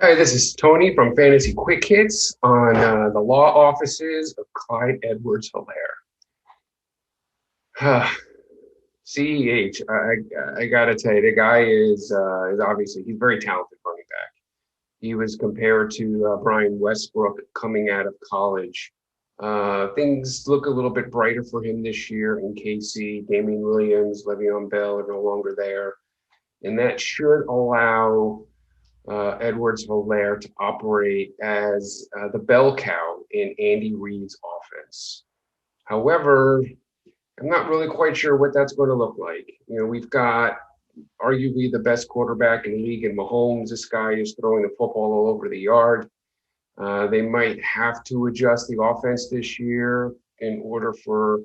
Hi, this is Tony from Fantasy Quick Hits on the law offices of Clyde Edwards-Helaire. CEH, I gotta tell you, the guy is obviously he's very talented running back. He was compared to Brian Westbrook coming out of college. Things look a little bit brighter for him this year in KC. Damian Williams, Le'Veon Bell are no longer there, and that should allow Edwards-Helaire to operate as the bell cow in Andy Reid's offense. However, I'm not really quite sure what that's going to look like. You know, we've got arguably the best quarterback in the league in Mahomes. This guy is throwing the football all over the yard. They might have to adjust the offense this year in order for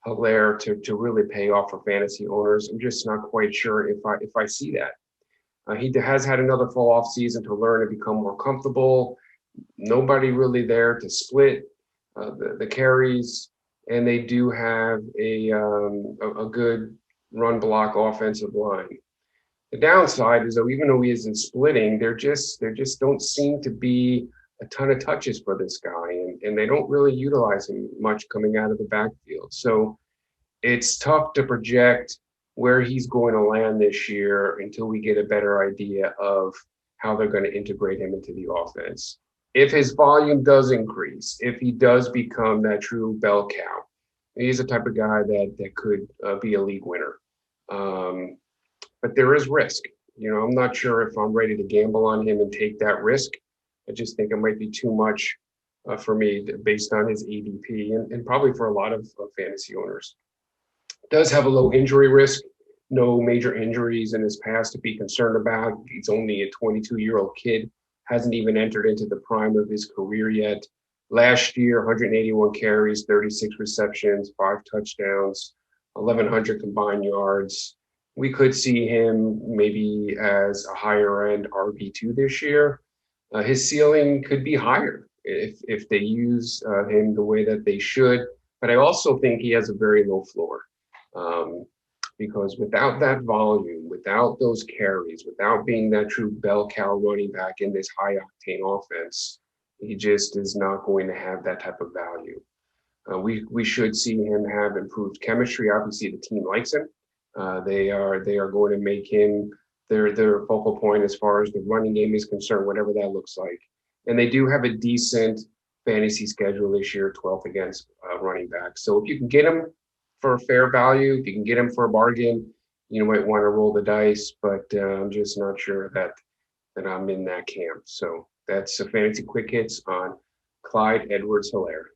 Helaire to really pay off for fantasy owners. I'm just not quite sure if I see that. He has had another full off season to learn and become more comfortable. Nobody really there to split the carries, and they do have a good run block offensive line. The downside is though, even though he isn't splitting, there just don't seem to be a ton of touches for this guy, and they don't really utilize him much coming out of the backfield. So it's tough to project where he's going to land this year until we get a better idea of how they're going to integrate him into the offense. If his volume does increase, if he does become that true bell cow, he's the type of guy that could be a league winner. But there is risk. You know, I'm not sure if I'm ready to gamble on him and take that risk. I just think it might be too much for me based on his ADP and probably for a lot of fantasy owners. Does have a low injury risk, no major injuries in his past to be concerned about. He's only a 22-year-old kid, hasn't even entered into the prime of his career yet. Last year, 181 carries, 36 receptions, 5 touchdowns, 1,100 combined yards. We could see him maybe as a higher end RB2 this year. His ceiling could be higher if they use him the way that they should. But I also think he has a very low floor. Because without that volume, without those carries, without being that true bell cow running back in this high octane offense, he just is not going to have that type of value. We should see him have improved chemistry. Obviously, the team likes him. They are going to make him their focal point as far as the running game is concerned, whatever that looks like. And they do have a decent fantasy schedule this year, 12th against running backs. So if you can get him for a fair value, if you can get him for a bargain, you might want to roll the dice, but I'm just not sure that I'm in that camp. So that's a Fantasy Quick Hits on Clyde Edwards-Helaire.